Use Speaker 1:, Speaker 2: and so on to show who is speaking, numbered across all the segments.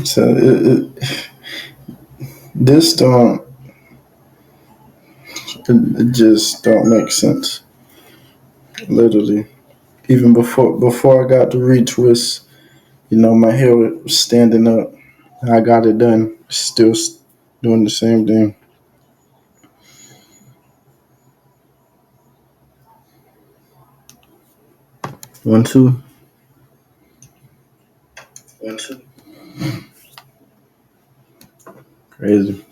Speaker 1: So this don't it just don't make sense. Literally, even before I got the retwist, my hair was standing up. I got it done. Still doing the same thing. 1 2. Crazy,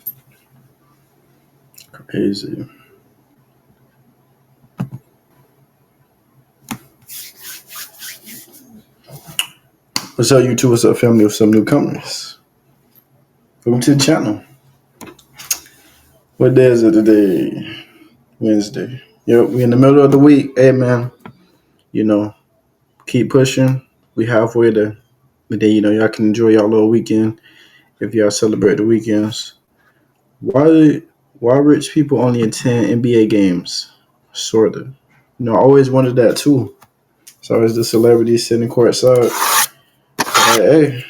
Speaker 1: crazy. What's up, YouTube? What's up, family? Of some new companies? Welcome to the channel. What day is it today? Wednesday. Yep, we in the middle of the week. Hey, man. You know, keep pushing. We halfway there. But then, y'all can enjoy y'all little weekend if y'all celebrate the weekends. Why rich people only attend NBA games? Sorta. I always wondered that too. So as the celebrities sitting courtside, like, hey,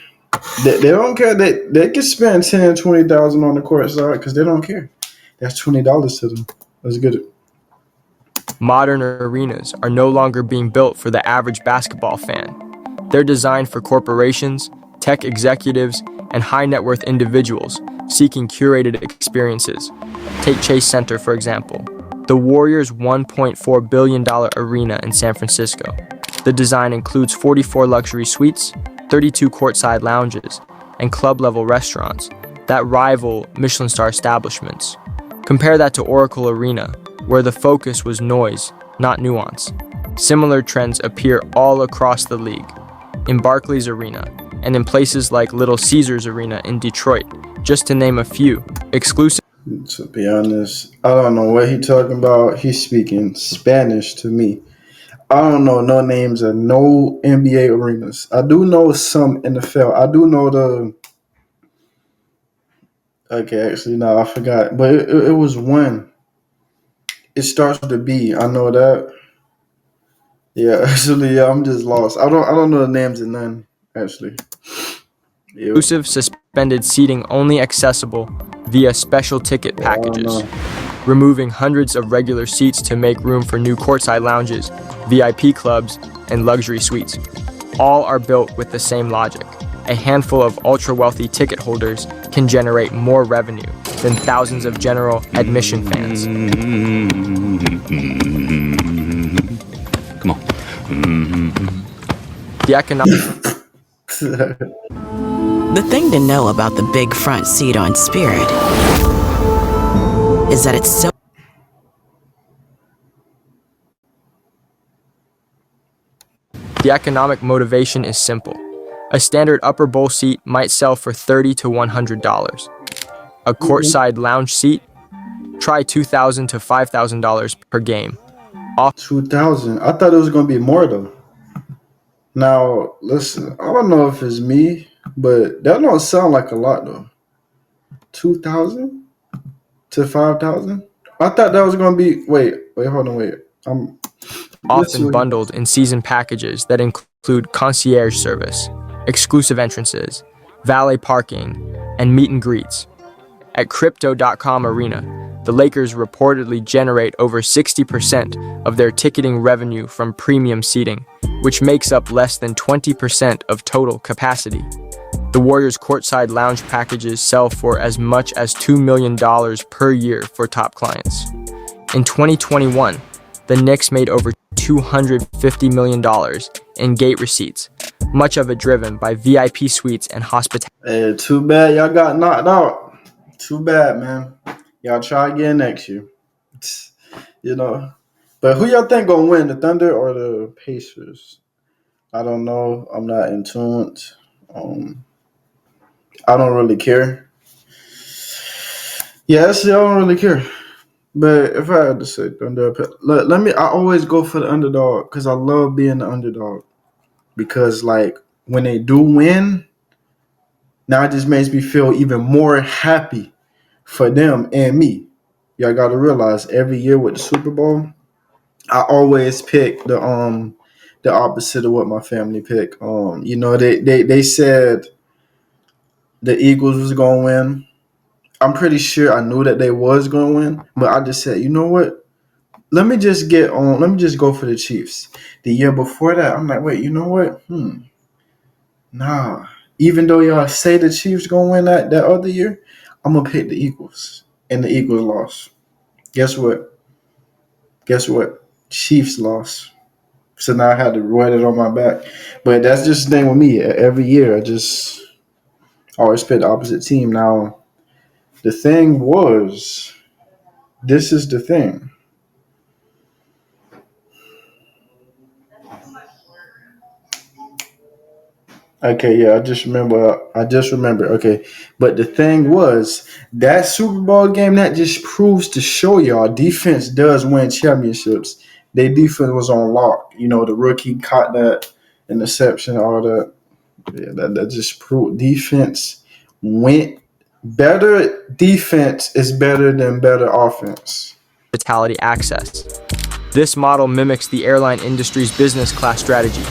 Speaker 1: they don't care. They can spend 10, 20,000 on the courtside because they don't care. That's $20 to them. Let's get it.
Speaker 2: Modern arenas are no longer being built for the average basketball fan. They're designed for corporations, tech executives, and high net worth individuals seeking curated experiences. Take Chase Center, for example, the Warriors' $1.4 billion arena in San Francisco. The design includes 44 luxury suites, 32 courtside lounges, and club level restaurants that rival Michelin star establishments. Compare that to Oracle Arena, where the focus was noise, not nuance. Similar trends appear all across the league. In Barclays Arena, and in places like Little Caesars Arena in Detroit, just to name a few, exclusive.
Speaker 1: To be honest, I don't know what he talking about. He's speaking Spanish to me. I don't know no names of no NBA arenas. I do know some NFL. I do know the. Okay, actually, no, I forgot. But it was one. It starts with a B. I know that. Yeah, actually, yeah, I'm just lost. I don't know the names of none. Actually, yeah,
Speaker 2: Exclusive suspended seating only accessible via special ticket
Speaker 1: yeah, I don't
Speaker 2: packages,
Speaker 1: know.
Speaker 2: removing hundreds of regular seats to make room for new courtside lounges, VIP clubs, and luxury suites. All are built with the same logic. A handful of ultra-wealthy ticket holders can generate more revenue than thousands of general admission fans.
Speaker 3: Come on.
Speaker 2: The economic
Speaker 4: The thing to know about the big front seat on Spirit is that it's so
Speaker 2: The economic motivation is simple. A standard upper bowl seat might sell for $30 to $100. A courtside lounge seat? Try $2,000 to $5,000 per game.
Speaker 1: 2,000. I thought it was gonna be more though. Now, listen, I don't know if it's me, but that don't sound like a lot though. 2,000 to 5,000. I thought that was gonna be. Wait, hold on, wait. Let's see
Speaker 2: Often
Speaker 1: what he
Speaker 2: bundled in season packages that include concierge service, exclusive entrances, valet parking, and meet and greets. At Crypto.com Arena, the Lakers reportedly generate over 60% of their ticketing revenue from premium seating, which makes up less than 20% of total capacity. The Warriors' courtside lounge packages sell for as much as $2 million per year for top clients. In 2021, the Knicks made over $250 million in gate receipts, much of it driven by VIP suites and hospitality.
Speaker 1: Hey, too bad y'all got knocked out. Too bad, man. Y'all try again next year. You know. But who y'all think gonna win, the Thunder or the Pacers? I don't know. I'm not in tune. Um, I don't really care. Yes, I don't really care. But if I had to say Thunder, let me. I always go for the underdog because I love being the underdog. Because like when they do win, now it just makes me feel even more happy for them and me. Y'all got to realize every year with the Super Bowl, I always pick the opposite of what my family pick. They said the Eagles was going to win. I'm pretty sure I knew that they was going to win, but I just said, you know what? Let me just go for the Chiefs. The year before that, I'm like, wait, you know what? Nah. Even though y'all say the Chiefs going to win that other year, I'm going to pick the Eagles. And the Eagles lost. Guess what? Chiefs lost. So now I had to write it on my back. But that's just the thing with me. Every year, I just always pick the opposite team. Now, the thing was, this is the thing. Okay, yeah, I just remember. Okay, but the thing was, that Super Bowl game, that just proves to show y'all defense does win championships. Their defense was on lock. You know, the rookie caught that interception, all that. Yeah, that just proved defense went better. Defense is better than better offense.
Speaker 2: Hospitality access. This model mimics the airline industry's business class strategy.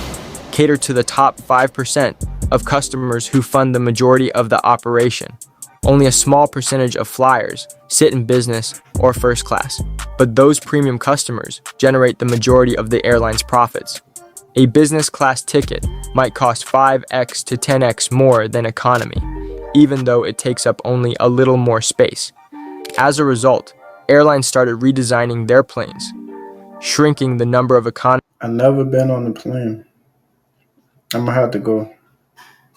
Speaker 2: Cater to the top 5% of customers who fund the majority of the operation. Only a small percentage of flyers sit in business or first class, but those premium customers generate the majority of the airline's profits. A business class ticket might cost 5x to 10x more than economy, even though it takes up only a little more space. As a result, airlines started redesigning their planes, shrinking the number of economy.
Speaker 1: I've never been on a plane. I'm gonna have to go.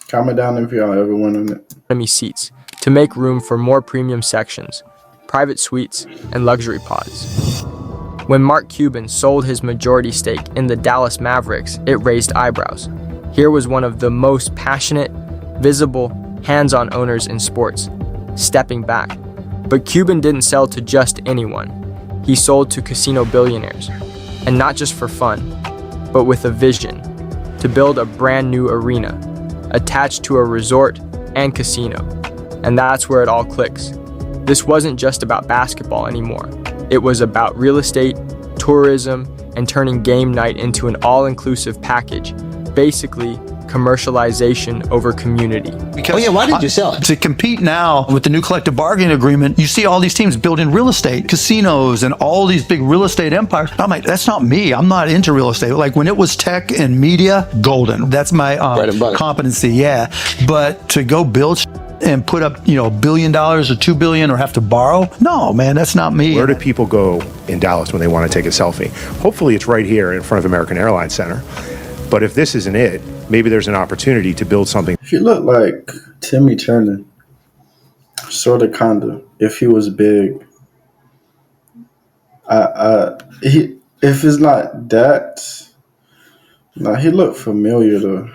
Speaker 1: Comment down if y'all ever went on it.
Speaker 2: Economy seats to make room for more premium sections, private suites, and luxury pods. When Mark Cuban sold his majority stake in the Dallas Mavericks, it raised eyebrows. Here was one of the most passionate, visible, hands-on owners in sports, stepping back. But Cuban didn't sell to just anyone. He sold to casino billionaires, and not just for fun, but with a vision to build a brand new arena attached to a resort and casino. And that's where it all clicks. This wasn't just about basketball anymore. It was about real estate, tourism, and turning game night into an all-inclusive package. Basically, commercialization over community.
Speaker 5: Because
Speaker 6: why did you sell it?
Speaker 5: To compete now with the new collective bargaining agreement, you see all these teams building real estate, casinos, and all these big real estate empires. I'm like, that's not me. I'm not into real estate. Like when it was tech and media, golden. That's my competency, yeah. But to go build and put up, $1 billion or $2 billion or have to borrow? No, man, that's not me.
Speaker 7: Where do people go in Dallas when they want to take a selfie? Hopefully it's right here in front of American Airlines Center. But if this isn't it, maybe there's an opportunity to build something.
Speaker 1: He looked like Timmy Turner, sort of, kinda. If he was big, if it's not that, he looked familiar though.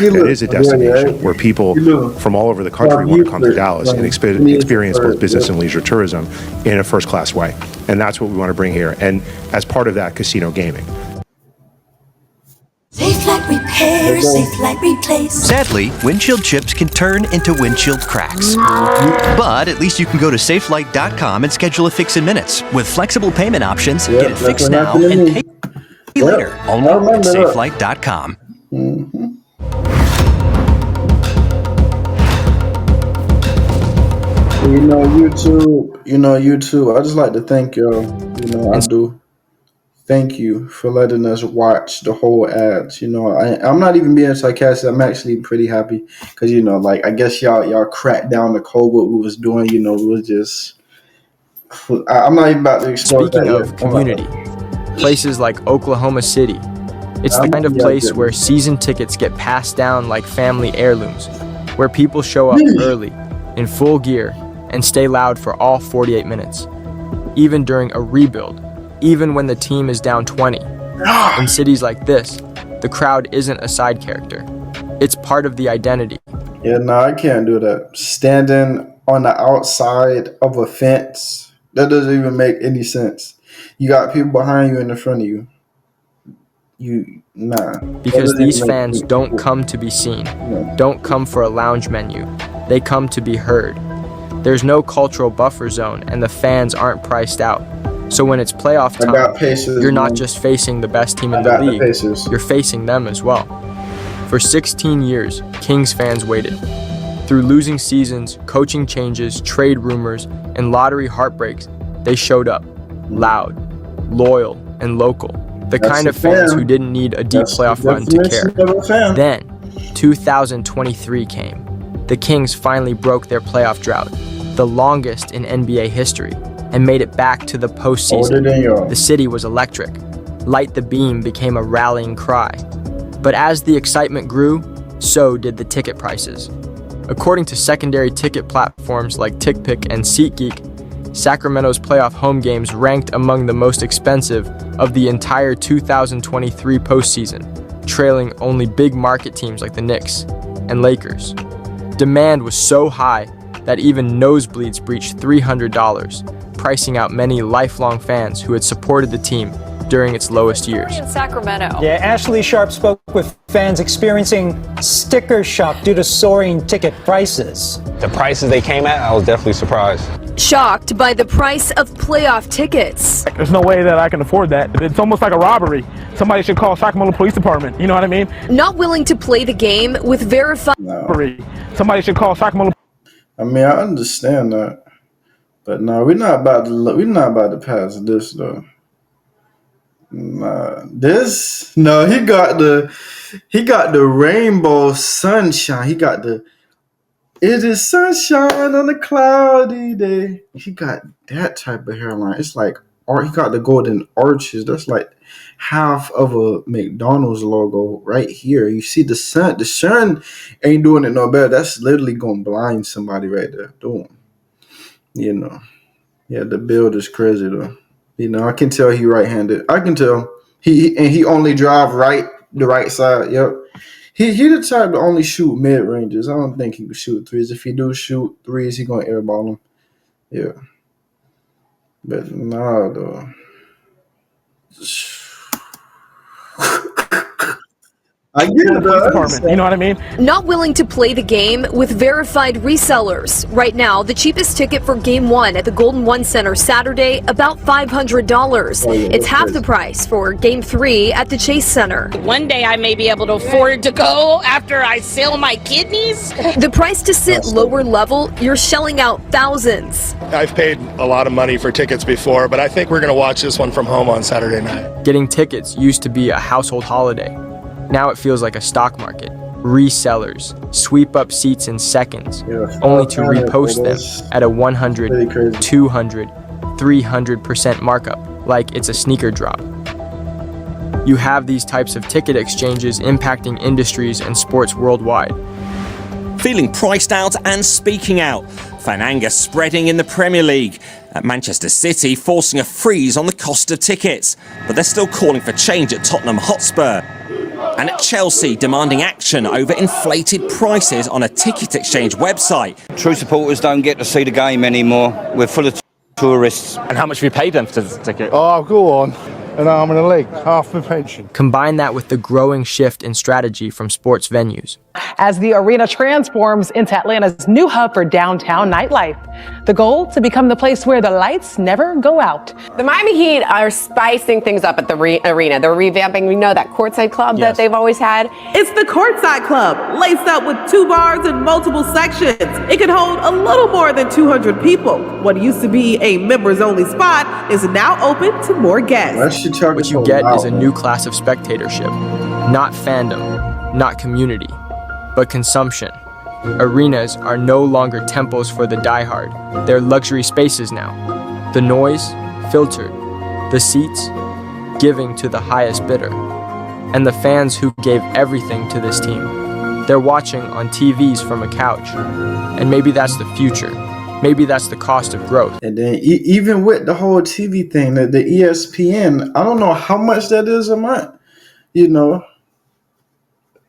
Speaker 7: It is a destination where people from all over the country want to come to Dallas and experience both business and leisure tourism in a first-class way. And that's what we want to bring here. And as part of that, casino gaming.
Speaker 8: Safe Light Repair, Safe Light Replace.
Speaker 6: Sadly, windshield chips can turn into windshield cracks. But at least you can go to SafeLight.com and schedule a fix in minutes. With flexible payment options, get it fixed now and pay later. Only at SafeLight.com.
Speaker 1: YouTube. I just like to thank y'all. I do. Thank you for letting us watch the whole ads. I'm not even being sarcastic. I'm actually pretty happy because I guess y'all cracked down the code what we was doing. It was just. I'm not even about to expose.
Speaker 2: Speaking of community, places like Oklahoma City, it's the kind of place where season tickets get passed down like family heirlooms, where people show up early, in full gear, and stay loud for all 48 minutes, even during a rebuild. Even when the team is down 20. In cities like this, the crowd isn't a side character. It's part of the identity.
Speaker 1: Yeah, no, I can't do that. Standing on the outside of a fence, that doesn't even make any sense. You got people behind you and in front of you.
Speaker 2: Because these fans don't come to be seen, don't come for a lounge menu. They come to be heard. There's no cultural buffer zone, and the fans aren't priced out. So when it's playoff time, you're not just facing the best team in the league, you're facing them as well. For 16 years, Kings fans waited. Through losing seasons, coaching changes, trade rumors, and lottery heartbreaks, they showed up, loud, loyal, and local. The kind of fans who didn't need a deep playoff run to care. Then, 2023 came. The Kings finally broke their playoff drought, the longest in NBA history, and made it back to the postseason. The city was electric. Light the Beam became a rallying cry. But as the excitement grew, so did the ticket prices. According to secondary ticket platforms like TickPick and SeatGeek, Sacramento's playoff home games ranked among the most expensive of the entire 2023 postseason, trailing only big market teams like the Knicks and Lakers. Demand was so high that even nosebleeds breached $300, pricing out many lifelong fans who had supported the team during its lowest years.
Speaker 9: In Sacramento.
Speaker 10: Yeah, Ashley Sharp spoke with fans experiencing sticker shock due to soaring ticket prices.
Speaker 11: The prices they came at, I was definitely surprised.
Speaker 9: Shocked by the price of playoff tickets.
Speaker 12: There's no way that I can afford that. It's almost like a robbery. Somebody should call Sacramento Police Department. You know what I mean?
Speaker 9: Not willing to play the game with verified.
Speaker 12: Somebody should call Sacramento.
Speaker 1: I mean, I understand that, but no, we're not about to pass this though. Nah, this no, he got the rainbow sunshine. It is sunshine on a cloudy day. He got that type of hairline. It's like he got the golden arches. That's like half of a McDonald's logo right here. You see the sun. The sun ain't doing it no better. That's literally gonna blind somebody right there. Doing, you know. Yeah, the build is crazy though. You know, I can tell he right-handed. I can tell he only drive the right side. Yep. He the type to only shoot mid ranges. I don't think he can shoot threes. If he do shoot threes, he gonna airball them. Yeah. But nah, though. I get it,
Speaker 12: though. You know what I mean?
Speaker 9: Not willing to play the game with verified resellers. Right now, the cheapest ticket for Game 1 at the Golden One Center Saturday, about $500. It's half the price for Game 3 at the Chase Center.
Speaker 13: One day I may be able to afford to go after I sell my kidneys.
Speaker 9: The price to sit lower level, you're shelling out thousands.
Speaker 14: I've paid a lot of money for tickets before, but I think we're going to watch this one from home on Saturday night.
Speaker 2: Getting tickets used to be a household holiday. Now it feels like a stock market. Resellers sweep up seats in seconds, only to repost them at a 100, 200, 300% markup, like it's a sneaker drop. You have these types of ticket exchanges impacting industries and sports worldwide.
Speaker 15: Feeling priced out and speaking out. Fan anger spreading in the Premier League. At Manchester City forcing a freeze on the cost of tickets. But they're still calling for change at Tottenham Hotspur. And at Chelsea demanding action over inflated prices on a ticket exchange website.
Speaker 16: True supporters don't get to see the game anymore. We're full of tourists.
Speaker 11: And how much have you paid them for the ticket?
Speaker 17: Oh, go on. An arm and a leg, half my pension.
Speaker 2: Combine that with the growing shift in strategy from sports venues.
Speaker 18: As the arena transforms into Atlanta's new hub for downtown nightlife. The goal, to become the place where the lights never go out.
Speaker 19: The Miami Heat are spicing things up at the arena. They're revamping, that courtside club that they've always had.
Speaker 20: It's the courtside club, laced up with 2 bars and multiple sections. It can hold a little more than 200 people. What used to be a members-only spot is now open to more guests.
Speaker 2: What you get is a new class of spectatorship. Not fandom, not community, but consumption. Arenas are no longer temples for the diehard. They're luxury spaces now. The noise, filtered. The seats, giving to the highest bidder. And the fans who gave everything to this team. They're watching on TVs from a couch. And maybe that's the future. Maybe that's the cost of growth.
Speaker 1: And then even with the whole TV thing, the ESPN, I don't know how much that is a month.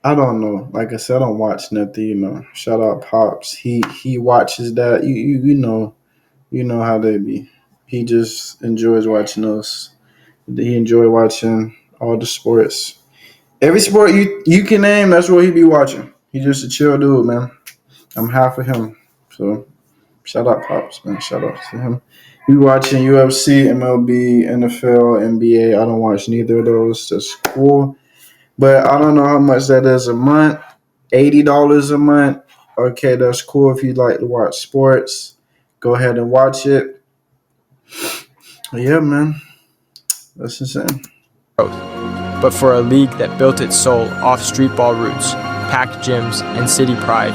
Speaker 1: I don't know. Like I said, I don't watch nothing. Shout out Pops. He watches that. You know how they be. He just enjoys watching us. He enjoy watching all the sports. Every sport you can name, that's what he be watching. He just a chill dude, man. I'm half of him, so. Shout out Pops, man. Shout out to him. You watching UFC, MLB, NFL, NBA. I don't watch neither of those. That's cool. But I don't know how much that is a month. $80 a month. Okay, that's cool. If you like to watch sports, go ahead and watch it. Yeah, man. That's insane.
Speaker 2: But for a league that built its soul off street ball roots, packed gyms, and city pride,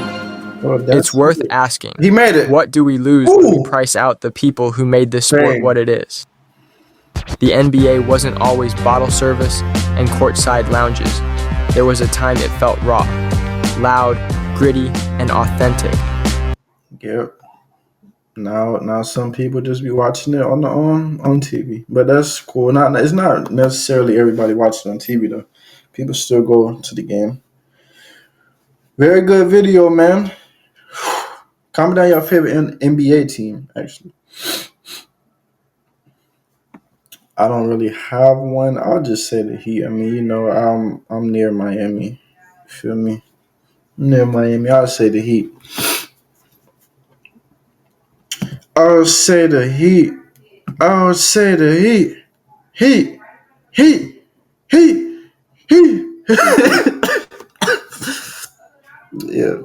Speaker 2: it's worth asking.
Speaker 1: He made it.
Speaker 2: What do we lose when we price out the people who made this sport what it is? The NBA wasn't always bottle service and courtside lounges. There was a time it felt raw, loud, gritty, and authentic.
Speaker 1: Yep. Now some people just be watching it on TV, but that's cool. It's not necessarily everybody watching on TV though. People still go to the game. Very good video, man. Comment down your favorite NBA team. Actually, I don't really have one. I'll just say the Heat. I mean, I'm near Miami. You feel me? I'm near Miami. I'll say the Heat. I'll say the Heat. I'll say the Heat. Heat. Yeah.